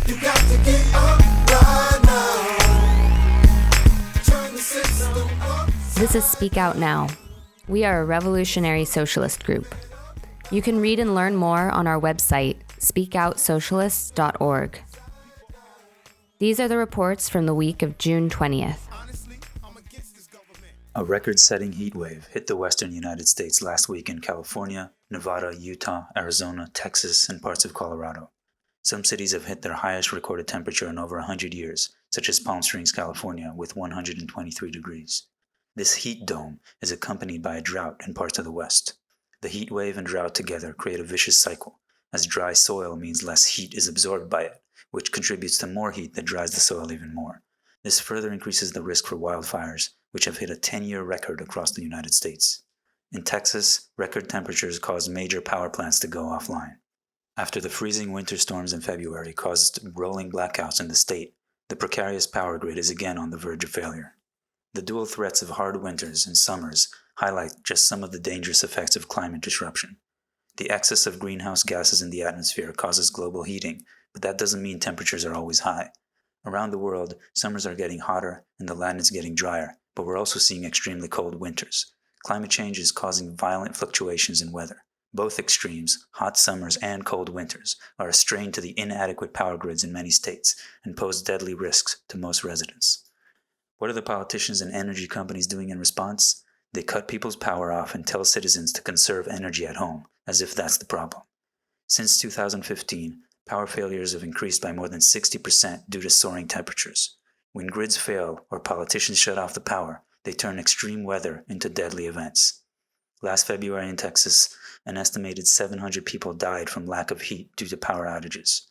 You got to get up right now. Turn the system up. This is Speak Out Now. We are a revolutionary socialist group. You can read and learn more on our website, speakoutsocialists.org. These are the reports from the week of June 20th. A record-setting heat wave hit the western United States last week in California, Nevada, Utah, Arizona, Texas, and parts of Colorado. Some cities have hit their highest recorded temperature in over 100 years, such as Palm Springs, California, with 123 degrees. This heat dome is accompanied by a drought in parts of the west. The heat wave and drought together create a vicious cycle, as dry soil means less heat is absorbed by it, which contributes to more heat that dries the soil even more. This further increases the risk for wildfires, which have hit a 10-year record across the United States. In Texas, record temperatures caused major power plants to go offline. After the freezing winter storms in February caused rolling blackouts in the state, the precarious power grid is again on the verge of failure. The dual threats of hard winters and summers highlight just some of the dangerous effects of climate disruption. The excess of greenhouse gases in the atmosphere causes global heating, but that doesn't mean temperatures are always high. Around the world, summers are getting hotter and the land is getting drier, but we're also seeing extremely cold winters. Climate change is causing violent fluctuations in weather. Both extremes, hot summers and cold winters, are a strain to the inadequate power grids in many states and pose deadly risks to most residents. What are the politicians and energy companies doing in response? They cut people's power off and tell citizens to conserve energy at home, as if that's the problem. Since 2015, power failures have increased by more than 60% due to soaring temperatures. When grids fail or politicians shut off the power, they turn extreme weather into deadly events. Last February in Texas, an estimated 700 people died from lack of heat due to power outages.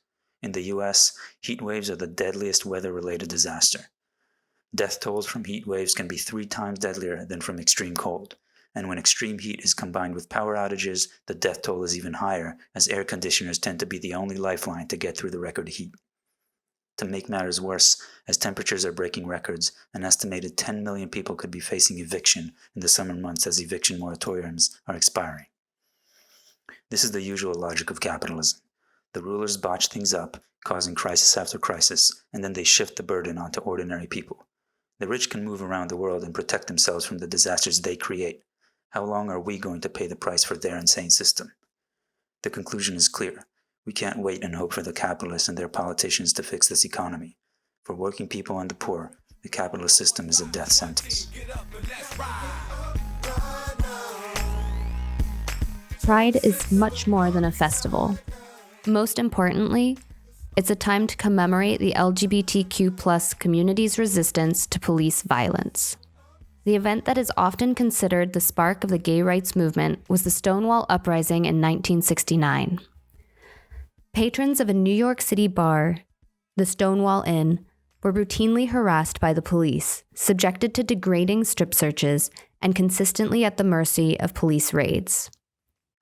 In the US, heat waves are the deadliest weather-related disaster. Death tolls from heat waves can be 3 times deadlier than from extreme cold. And when extreme heat is combined with power outages, the death toll is even higher, as air conditioners tend to be the only lifeline to get through the record heat. To make matters worse, as temperatures are breaking records, an estimated 10 million people could be facing eviction in the summer months as eviction moratoriums are expiring. This is the usual logic of capitalism. The rulers botch things up, causing crisis after crisis, and then they shift the burden onto ordinary people. The rich can move around the world and protect themselves from the disasters they create. How long are we going to pay the price for their insane system? The conclusion is clear. We can't wait and hope for the capitalists and their politicians to fix this economy. For working people and the poor, the capitalist system is a death sentence. Pride is much more than a festival. Most importantly, it's a time to commemorate the LGBTQ+ community's resistance to police violence. The event that is often considered the spark of the gay rights movement was the Stonewall Uprising in 1969. Patrons of a New York City bar, the Stonewall Inn, were routinely harassed by the police, subjected to degrading strip searches, and consistently at the mercy of police raids.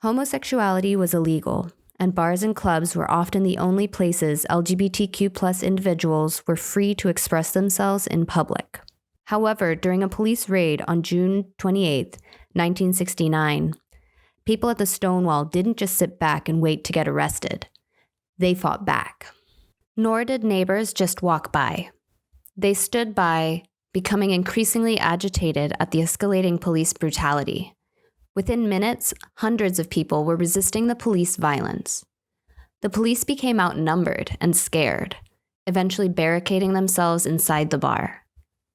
Homosexuality was illegal, and bars and clubs were often the only places LGBTQ+ individuals were free to express themselves in public. However, during a police raid on June 28, 1969, people at the Stonewall didn't just sit back and wait to get arrested. They fought back. Nor did neighbors just walk by. They stood by, becoming increasingly agitated at the escalating police brutality. Within minutes, hundreds of people were resisting the police violence. The police became outnumbered and scared, eventually barricading themselves inside the bar.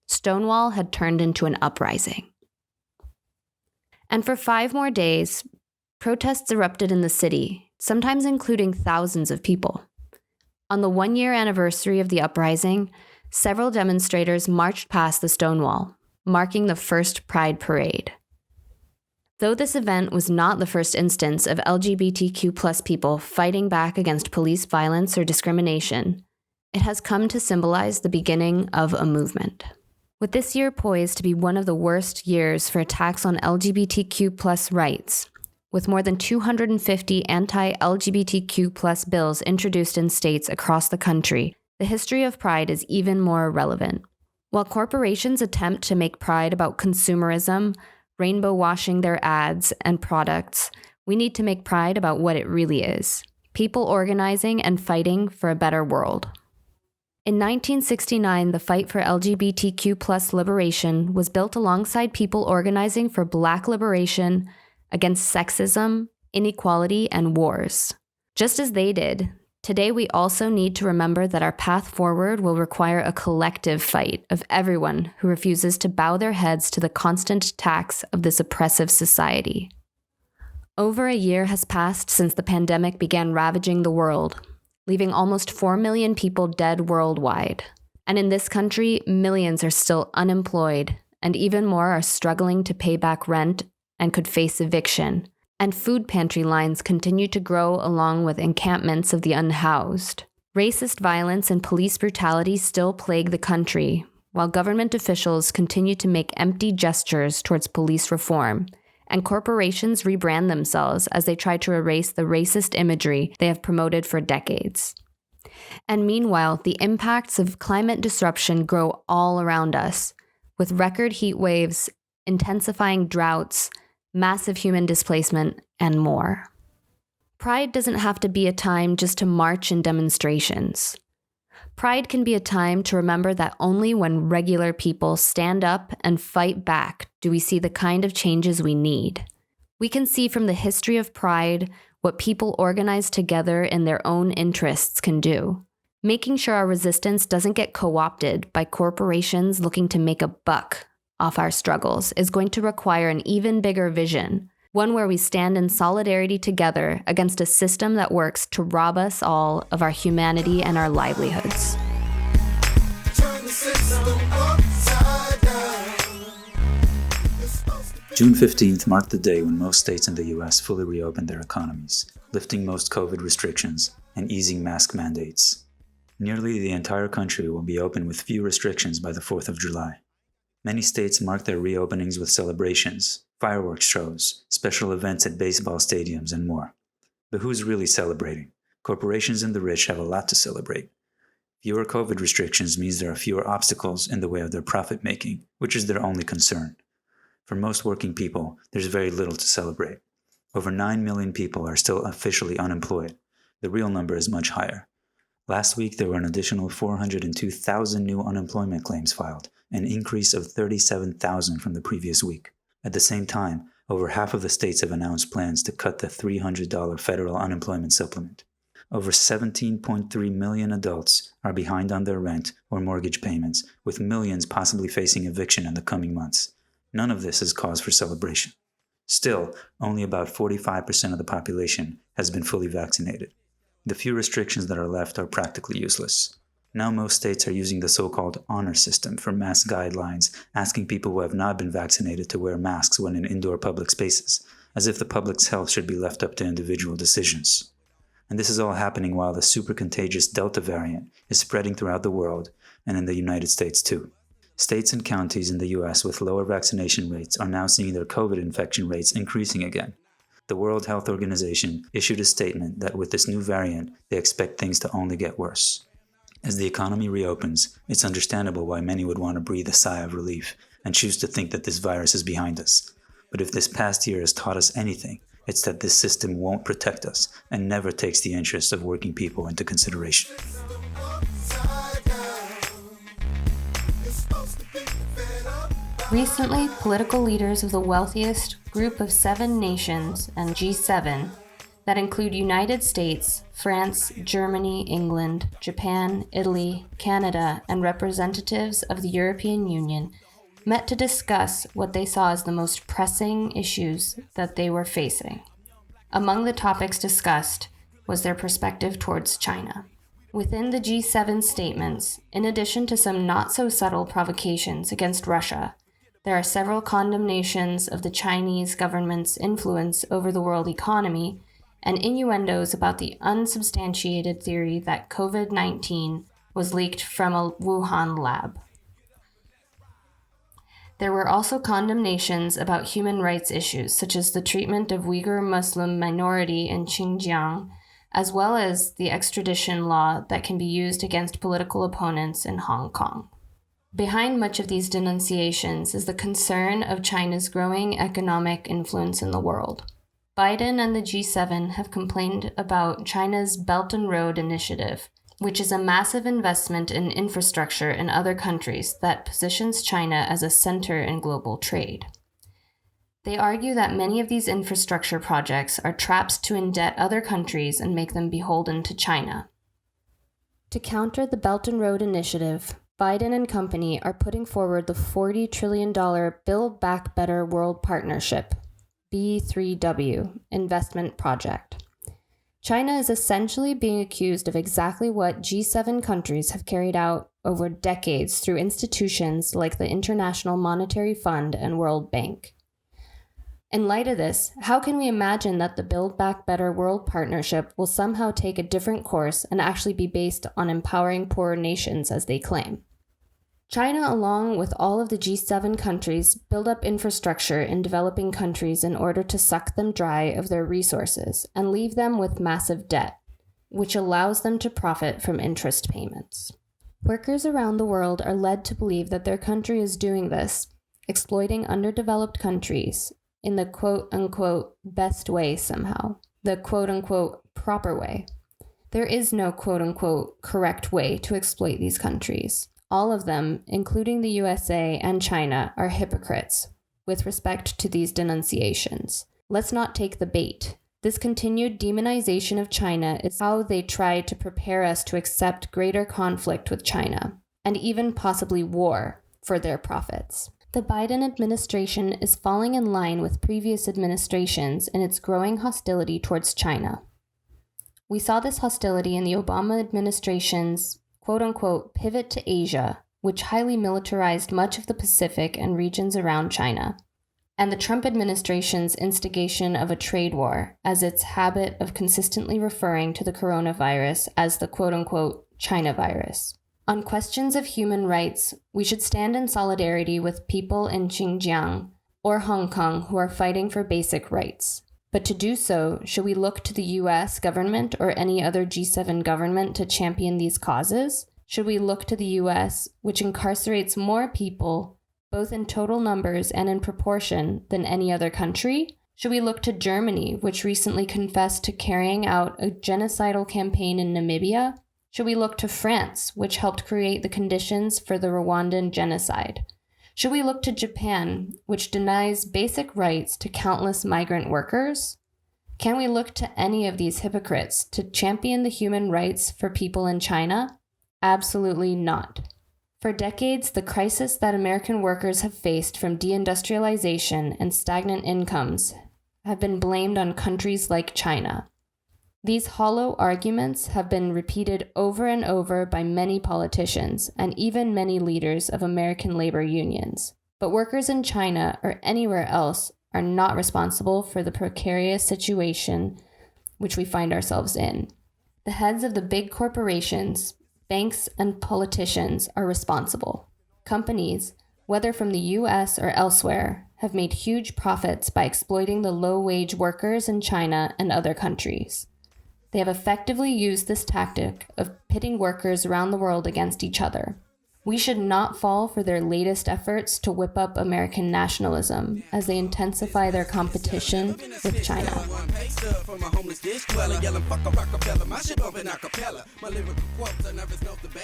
Stonewall had turned into an uprising. And for 5 more days, protests erupted in the city, sometimes including thousands of people. On the 1-year anniversary of the uprising, several demonstrators marched past the Stonewall, marking the first Pride Parade. Though this event was not the first instance of LGBTQ+ people fighting back against police violence or discrimination, it has come to symbolize the beginning of a movement. With this year poised to be one of the worst years for attacks on LGBTQ+ rights, with more than 250 anti-LGBTQ+ bills introduced in states across the country, the history of Pride is even more relevant. While corporations attempt to make Pride about consumerism, rainbow washing their ads and products, we need to make Pride about what it really is: people organizing and fighting for a better world. In 1969, the fight for LGBTQ+ liberation was built alongside people organizing for Black liberation, against sexism, inequality, and wars. Just as they did, today we also need to remember that our path forward will require a collective fight of everyone who refuses to bow their heads to the constant attacks of this oppressive society. Over a year has passed since the pandemic began ravaging the world, leaving almost 4 million people dead worldwide. And in this country, millions are still unemployed, and even more are struggling to pay back rent and could face eviction. And food pantry lines continue to grow along with encampments of the unhoused. Racist violence and police brutality still plague the country, while government officials continue to make empty gestures towards police reform, and corporations rebrand themselves as they try to erase the racist imagery they have promoted for decades. And meanwhile, the impacts of climate disruption grow all around us, with record heat waves, intensifying droughts, massive human displacement, and more. Pride doesn't have to be a time just to march in demonstrations. Pride can be a time to remember that only when regular people stand up and fight back do we see the kind of changes we need. We can see from the history of Pride what people organized together in their own interests can do. Making sure our resistance doesn't get co-opted by corporations looking to make a buck off our struggles is going to require an even bigger vision, one where we stand in solidarity together against a system that works to rob us all of our humanity and our livelihoods. Turn the system upside down. It's supposed to be June 15th marked the day when most states in the U.S. fully reopened their economies, lifting most COVID restrictions and easing mask mandates. Nearly the entire country will be open with few restrictions by the 4th of July. Many states mark their reopenings with celebrations, fireworks shows, special events at baseball stadiums, and more. But who's really celebrating? Corporations and the rich have a lot to celebrate. Fewer COVID restrictions means there are fewer obstacles in the way of their profit making, which is their only concern. For most working people, there's very little to celebrate. Over 9 million people are still officially unemployed. The real number is much higher. Last week, there were an additional 402,000 new unemployment claims filed, an increase of 37,000 from the previous week. At the same time, over half of the states have announced plans to cut the $300 federal unemployment supplement. Over 17.3 million adults are behind on their rent or mortgage payments, with millions possibly facing eviction in the coming months. None of this is cause for celebration. Still, only about 45% of the population has been fully vaccinated. The few restrictions that are left are practically useless. Now most states are using the so-called honor system for mask guidelines, asking people who have not been vaccinated to wear masks when in indoor public spaces, as if the public's health should be left up to individual decisions. And this is all happening while the super contagious Delta variant is spreading throughout the world and in the United States too. States and counties in the US with lower vaccination rates are now seeing their COVID infection rates increasing again. The World Health Organization issued a statement that with this new variant, they expect things to only get worse. As the economy reopens, it's understandable why many would want to breathe a sigh of relief and choose to think that this virus is behind us. But if this past year has taught us anything, it's that this system won't protect us and never takes the interests of working people into consideration. upside down. It's supposed to be fed up. Recently, political leaders of the wealthiest group of 7 nations and G7 that include United States, France, Germany, England, Japan, Italy, Canada, and representatives of the European Union met to discuss what they saw as the most pressing issues that they were facing. Among the topics discussed was their perspective towards China. Within the G7 statements, in addition to some not-so-subtle provocations against Russia, there are several condemnations of the Chinese government's influence over the world economy and innuendos about the unsubstantiated theory that COVID-19 was leaked from a Wuhan lab. There were also condemnations about human rights issues, such as the treatment of Uyghur Muslim minority in Xinjiang, as well as the extradition law that can be used against political opponents in Hong Kong. Behind much of these denunciations is the concern of China's growing economic influence in the world. Biden and the G7 have complained about China's Belt and Road Initiative, which is a massive investment in infrastructure in other countries that positions China as a center in global trade. They argue that many of these infrastructure projects are traps to indebt other countries and make them beholden to China. To counter the Belt and Road Initiative, Biden and company are putting forward the $40 trillion Build Back Better World Partnership, B3W, investment project. China is essentially being accused of exactly what G7 countries have carried out over decades through institutions like the International Monetary Fund and World Bank. In light of this, how can we imagine that the Build Back Better World Partnership will somehow take a different course and actually be based on empowering poorer nations as they claim? China, along with all of the G7 countries, build up infrastructure in developing countries in order to suck them dry of their resources and leave them with massive debt, which allows them to profit from interest payments. Workers around the world are led to believe that their country is doing this, exploiting underdeveloped countries in the quote-unquote best way somehow, the quote-unquote proper way. There is no quote-unquote correct way to exploit these countries. All of them, including the USA and China, are hypocrites with respect to these denunciations. Let's not take the bait. This continued demonization of China is how they try to prepare us to accept greater conflict with China, and even possibly war, for their profits. The Biden administration is falling in line with previous administrations in its growing hostility towards China. We saw this hostility in the Obama administration's quote-unquote pivot to Asia, which highly militarized much of the Pacific and regions around China, and the Trump administration's instigation of a trade war as its habit of consistently referring to the coronavirus as the quote-unquote China virus. On questions of human rights, we should stand in solidarity with people in Xinjiang or Hong Kong who are fighting for basic rights. But to do so, should we look to the US government or any other G7 government to champion these causes? Should we look to the US, which incarcerates more people, both in total numbers and in proportion, than any other country? Should we look to Germany, which recently confessed to carrying out a genocidal campaign in Namibia? Should we look to France, which helped create the conditions for the Rwandan genocide? Should we look to Japan, which denies basic rights to countless migrant workers? Can we look to any of these hypocrites to champion the human rights for people in China? Absolutely not. For decades, the crisis that American workers have faced from deindustrialization and stagnant incomes have been blamed on countries like China. These hollow arguments have been repeated over and over by many politicians and even many leaders of American labor unions. But workers in China or anywhere else are not responsible for the precarious situation which we find ourselves in. The heads of the big corporations, banks, and politicians are responsible. Companies, whether from the US or elsewhere, have made huge profits by exploiting the low-wage workers in China and other countries. They have effectively used this tactic of pitting workers around the world against each other. We should not fall for their latest efforts to whip up American nationalism as they intensify their competition with China.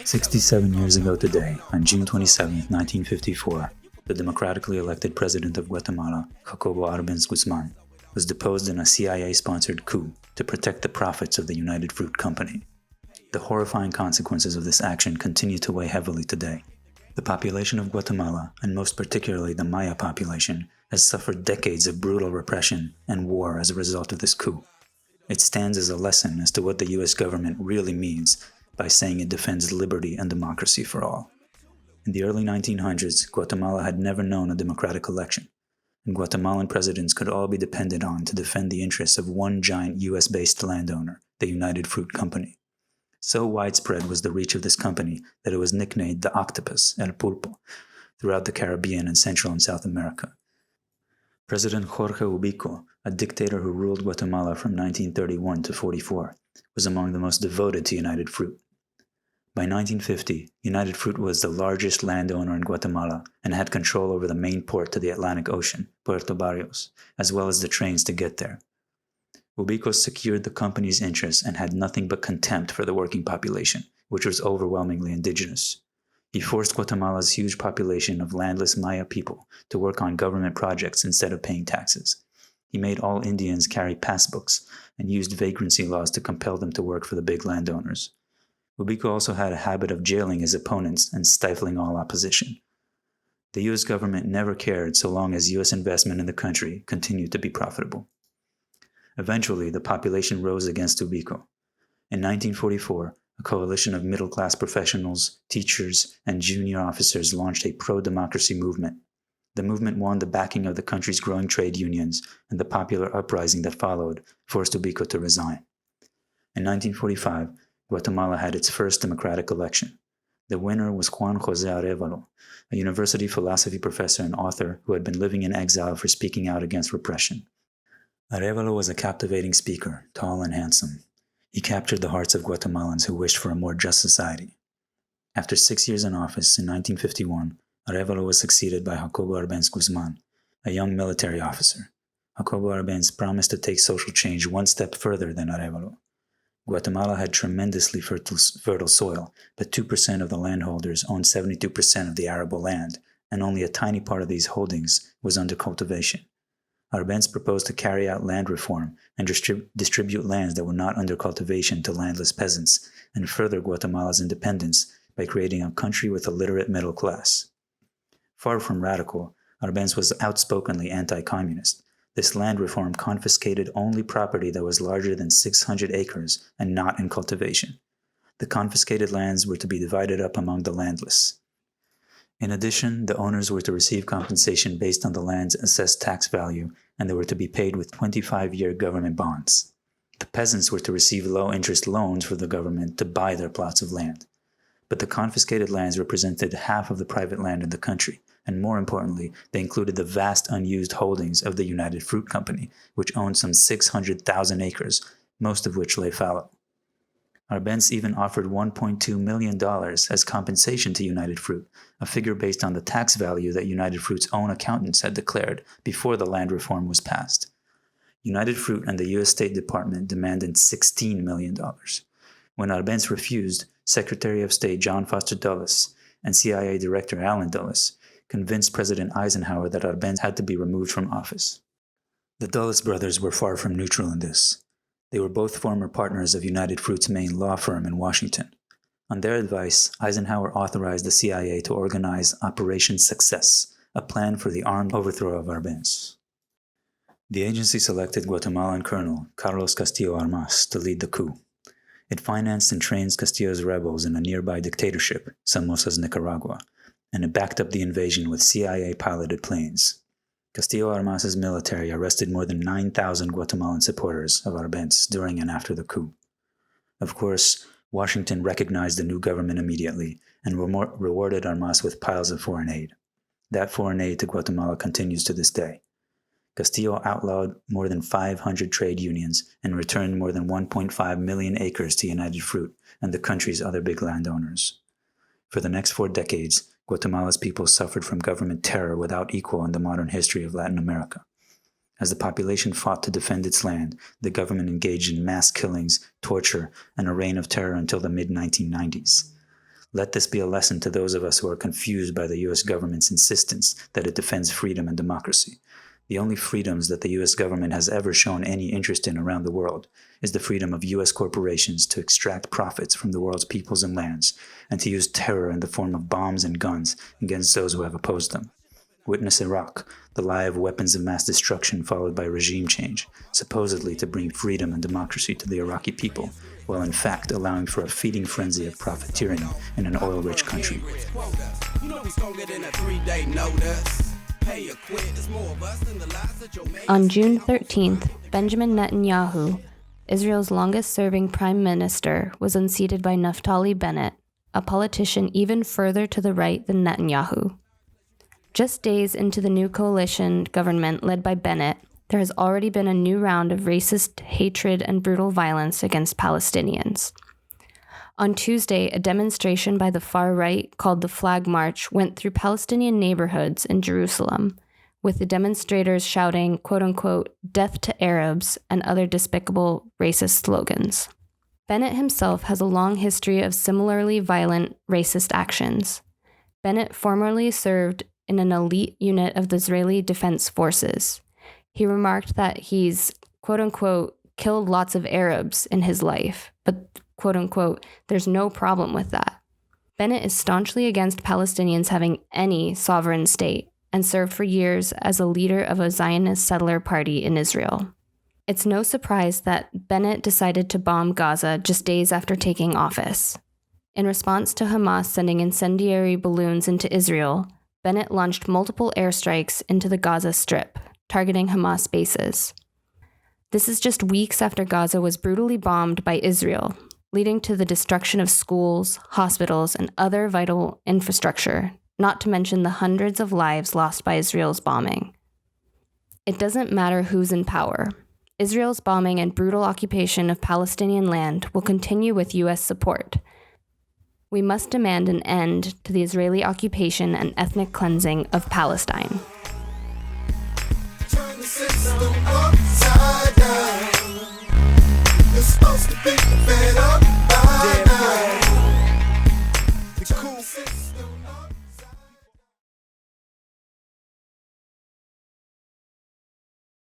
67 years ago today, on June 27, 1954, the democratically elected president of Guatemala, Jacobo Arbenz Guzman, was deposed in a CIA-sponsored coup to protect the profits of the United Fruit Company. The horrifying consequences of this action continue to weigh heavily today. The population of Guatemala, and most particularly the Maya population, has suffered decades of brutal repression and war as a result of this coup. It stands as a lesson as to what the US government really means by saying it defends liberty and democracy for all. In the early 1900s, Guatemala had never known a democratic election, and Guatemalan presidents could all be depended on to defend the interests of one giant US-based landowner, the United Fruit Company. So widespread was the reach of this company that it was nicknamed the octopus, El Pulpo, throughout the Caribbean and Central and South America. President Jorge Ubico, a dictator who ruled Guatemala from 1931 to 44, was among the most devoted to United Fruit. By 1950, United Fruit was the largest landowner in Guatemala and had control over the main port to the Atlantic Ocean, Puerto Barrios, as well as the trains to get there. Ubico secured the company's interests and had nothing but contempt for the working population, which was overwhelmingly indigenous. He forced Guatemala's huge population of landless Maya people to work on government projects instead of paying taxes. He made all Indians carry passbooks and used vagrancy laws to compel them to work for the big landowners. Ubico also had a habit of jailing his opponents and stifling all opposition. The U.S. government never cared so long as U.S. investment in the country continued to be profitable. Eventually, the population rose against Ubico. In 1944, a coalition of middle-class professionals, teachers, and junior officers launched a pro-democracy movement. The movement won the backing of the country's growing trade unions, and the popular uprising that followed forced Ubico to resign. In 1945, Guatemala had its first democratic election. The winner was Juan José Arevalo, a university philosophy professor and author who had been living in exile for speaking out against repression. Arevalo was a captivating speaker, tall and handsome. He captured the hearts of Guatemalans who wished for a more just society. After 6 years in office, in 1951, Arevalo was succeeded by Jacobo Arbenz Guzman, a young military officer. Jacobo Arbenz promised to take social change one step further than Arevalo. Guatemala had tremendously fertile soil, but 2% of the landholders owned 72% of the arable land, and only a tiny part of these holdings was under cultivation. Arbenz proposed to carry out land reform and distribute lands that were not under cultivation to landless peasants, and further Guatemala's independence by creating a country with a literate middle class. Far from radical, Arbenz was outspokenly anti-communist. This land reform confiscated only property that was larger than 600 acres and not in cultivation. The confiscated lands were to be divided up among the landless. In addition, the owners were to receive compensation based on the land's assessed tax value, and they were to be paid with 25-year government bonds. The peasants were to receive low-interest loans from the government to buy their plots of land. But the confiscated lands represented half of the private land in the country, and more importantly, they included the vast unused holdings of the United Fruit Company, which owned some 600,000 acres, most of which lay fallow. Arbenz even offered $1.2 million as compensation to United Fruit, a figure based on the tax value that United Fruit's own accountants had declared before the land reform was passed. United Fruit and the U.S. State Department demanded $16 million. When Arbenz refused, Secretary of State John Foster Dulles and CIA Director Allen Dulles convinced President Eisenhower that Arbenz had to be removed from office. The Dulles brothers were far from neutral in this. They were both former partners of United Fruit's main law firm in Washington. On their advice, Eisenhower authorized the CIA to organize Operation Success, a plan for the armed overthrow of Arbenz. The agency selected Guatemalan Colonel Carlos Castillo Armas to lead the coup. It financed and trained Castillo's rebels in a nearby dictatorship, Somoza's Nicaragua, and it backed up the invasion with CIA-piloted planes. Castillo Armas's military arrested more than 9,000 Guatemalan supporters of Arbenz during and after the coup. Of course, Washington recognized the new government immediately and rewarded Armas with piles of foreign aid. That foreign aid to Guatemala continues to this day. Castillo outlawed more than 500 trade unions and returned more than 1.5 million acres to United Fruit and the country's other big landowners. For the next 4 decades, Guatemala's people suffered from government terror without equal in the modern history of Latin America. As the population fought to defend its land, the government engaged in mass killings, torture, and a reign of terror until the mid-1990s. Let this be a lesson to those of us who are confused by the U.S. government's insistence that it defends freedom and democracy. The only freedoms that the U.S. government has ever shown any interest in around the world is the freedom of U.S. corporations to extract profits from the world's peoples and lands, and to use terror in the form of bombs and guns against those who have opposed them. Witness Iraq, the lie of weapons of mass destruction followed by regime change, supposedly to bring freedom and democracy to the Iraqi people, while in fact allowing for a feeding frenzy of profiteering in an oil-rich country. On June 13th, Benjamin Netanyahu, Israel's longest-serving prime minister, was unseated by Naftali Bennett, a politician even further to the right than Netanyahu. Just days into the new coalition government led by Bennett, there has already been a new round of racist hatred and brutal violence against Palestinians. On Tuesday, a demonstration by the far right called the Flag March went through Palestinian neighborhoods in Jerusalem, with the demonstrators shouting, quote-unquote, "death to Arabs" and other despicable racist slogans. Bennett himself has a long history of similarly violent, racist actions. Bennett formerly served in an elite unit of the Israeli Defense Forces. He remarked that he's, quote-unquote, killed lots of Arabs in his life, but, quote-unquote, there's no problem with that. Bennett is staunchly against Palestinians having any sovereign state and served for years as a leader of a Zionist settler party in Israel. It's no surprise that Bennett decided to bomb Gaza just days after taking office. In response to Hamas sending incendiary balloons into Israel, Bennett launched multiple airstrikes into the Gaza Strip, targeting Hamas bases. This is just weeks after Gaza was brutally bombed by Israel, leading to the destruction of schools, hospitals, and other vital infrastructure, not to mention the hundreds of lives lost by Israel's bombing. It doesn't matter who's in power. Israel's bombing and brutal occupation of Palestinian land will continue with U.S. support. We must demand an end to the Israeli occupation and ethnic cleansing of Palestine. Turn the system upside down. It's supposed to be the